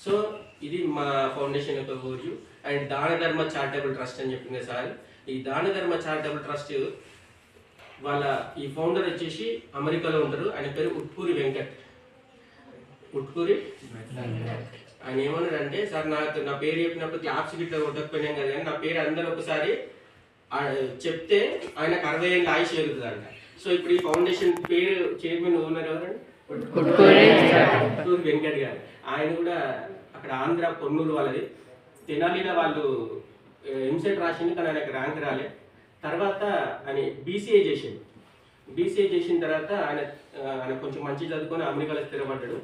So ఇది మా foundation యొక్క ఓరియూ. అండ్ దాన ధర్మ చారిటబుల్ ట్రస్ట్ అని చెప్పింది సార్. ఈ దాన ధర్మ చారిటబుల్ ట్రస్ట్ వాళ్ళ ఈ ఫౌండర్ వచ్చేసి అమెరికాలో ఉంటారు. ఆయన పేరు ఉట్కూరి వెంకట్. ఆయన ఏమన్నాడంటే, సార్ నా పేరు చెప్పినప్పుడు క్లాప్స్ గిట్లా కొట్టకపోయినాం కదా, నా పేరు అందరూ ఒకసారి చెప్తే ఆయనకు 60 ఏళ్ళ ఆయుష్ పెరుగుతుందంట. సో ఇప్పుడు ఈ ఫౌండేషన్ పేరు చైర్మన్ ఓనర్ ఎవరండి? ఉట్కూరి వెంకట్ గారు. ఆయన కూడా అక్కడ ఆంధ్ర పొన్నూరు వాళ్ళది. తెనాలిలో వాళ్ళు ఎంసెట్ రాసింది, కానీ ఆయనకు ర్యాంక్ రాలే. తర్వాత ఆయన బీసీఏ చేసిన తర్వాత ఆయన కొంచెం మంచి చదువుకొని అమెరికాలో స్థిరపడ్డాడు.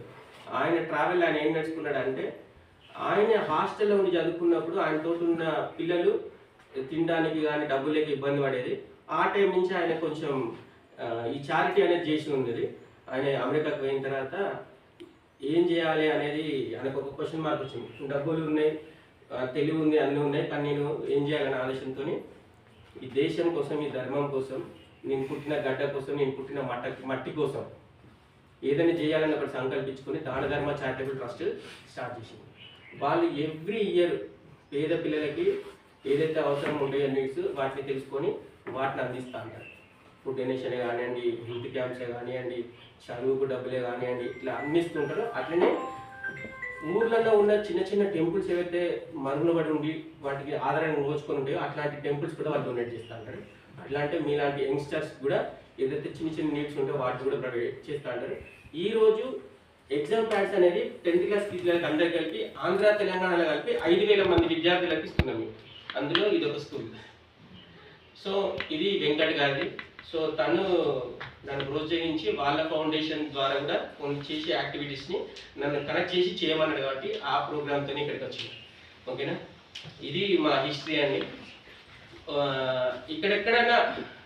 ఆయన ట్రావెల్ ఆయన ఏం నేర్చుకున్నాడు అంటే, ఆయన హాస్టల్లో ఉండి చదువుకున్నప్పుడు ఆయనతో ఉన్న పిల్లలు తినడానికి కానీ డబ్బు లేక ఇబ్బంది పడేది. ఆ టైం నుంచి ఆయన కొంచెం ఈ చారిటీ అనేది చేసి ఉండేది. ఆయన అమెరికాకు పోయిన తర్వాత ఏం చేయాలి అనేది ఆయనకు ఒక క్వశ్చన్ మార్క్ వచ్చింది. డబ్బులు ఉన్నాయి, తెలివి ఉంది, అన్నీ ఉన్నాయి, కానీ నేను ఏం చేయాలనే ఆలోచనతో ఈ దేశం కోసం, ఈ ధర్మం కోసం, నేను పుట్టిన గడ్డ కోసం, నేను పుట్టిన మట్టి కోసం ఏదైనా చేయాలని ఒకటి సంకల్పించుకొని దాన ధర్మ చారిటబుల్ ట్రస్ట్ స్టార్ట్ చేసింది. వాళ్ళు ఎవ్రీ ఇయర్ పేద పిల్లలకి ఏదైతే అవసరం ఉంటాయో నీడ్స్ వాటిని తెలుసుకొని వాటిని అందిస్తూ ఉంటారు. ఫుడ్ డొనేషన్ కానివ్వండి, హెల్త్ క్యాంప్సే కానివ్వండి, చదువుకు డబ్బులే కానివ్వండి, ఇట్లా అందిస్తుంటారు. అట్లనే ఊర్లలో ఉన్న చిన్న చిన్న టెంపుల్స్ ఏవైతే మరుగునబడి ఉండి వాటికి ఆధారంగా మోచుకొని ఉంటాయో అట్లాంటి టెంపుల్స్ కూడా వాళ్ళు డొనేట్ చేస్తూ ఉంటారు. అట్లాంటి మీలాంటి యంగ్స్టర్స్ కూడా ఏదైతే చిన్న చిన్న నీడ్స్ ఉంటాయో వాటిని కూడా ప్రొవైడ్ చేస్తూ ఉంటారు. ఈరోజు ఎగ్జామ్ ప్యాడ్స్ అనేది 10th క్లాస్ పిల్లలకి అందరికి కలిపి ఆంధ్ర తెలంగాణలో కలిపి 5,000 మంది విద్యార్థులకు ఇస్తున్నాం. అందులో ఇది ఒక స్కూల్. సో ఇది వెంకట్ గారిది. సో తను నన్ను ప్రోత్సహించి వాళ్ళ ఫౌండేషన్ ద్వారా కూడా కొన్ని చేసే యాక్టివిటీస్ని నన్ను కనెక్ట్ చేసి చేయమన్నాడు. కాబట్టి ఆ ప్రోగ్రామ్తో ఇక్కడికి వచ్చింది. ఓకేనా, ఇది మా హిస్టరీ అండి. ఇక్కడెక్కడైనా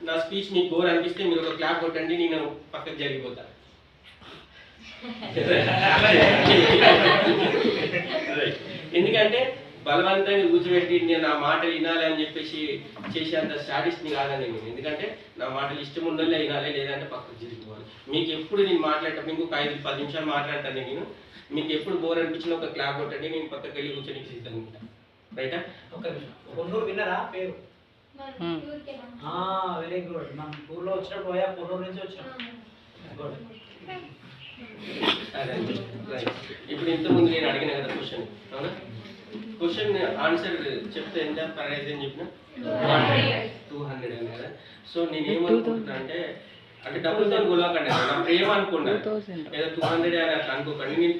నా స్పీచ్ మీకు బోర్ అనిపిస్తే మీరు ఒక క్లాప్ కొట్టండి, నేను పక్కకు జరిగిపోతాను. ఎందుకంటే బలవంతంగా కూర్చోబెట్టి నేను నా మాటలు వినాలి అని చెప్పేసి చేసేంత స్టాటిస్ట్ని కాదని నేను. ఎందుకంటే నా మాటలు ఇష్టం ఉండాలి వినాలి, లేదంటే పక్కకు జరిగిపోవాలి. మీకు ఎప్పుడు నేను మాట్లాడటం ఇంకొక 5-10 నిమిషాలు మాట్లాడతాను నేను. మీకు ఎప్పుడు బోర్ అనిపించిన ఒక క్లాప్ కొట్టండి, నేను పక్కకి వెళ్ళి కూర్చొని సిద్ధంగా ఉంటాను. రైటా? పొన్నూరు విన్నారా పేరు? Very good. మన ఊర్లో వచ్చినప్పుడు పోయా, పొన్నూరు నుంచి వచ్చినాం. గుడ్. ఇప్పుడు ఇంతకుముందు నేను అడిగిన కదా క్వశ్చన్, అవునా? క్వశ్చన్ ఆన్సర్ చెప్తే ఎంత ప్రైజ్ అని చెప్పిన 200 అని కదా. సో నేను ఏమనుకుంటున్నా అంటే డబ్బులతో గొలవకండి, నా ప్రేమ అనుకున్నాను. ఏదో 200 అని అట్లా అనుకోకండి. నేను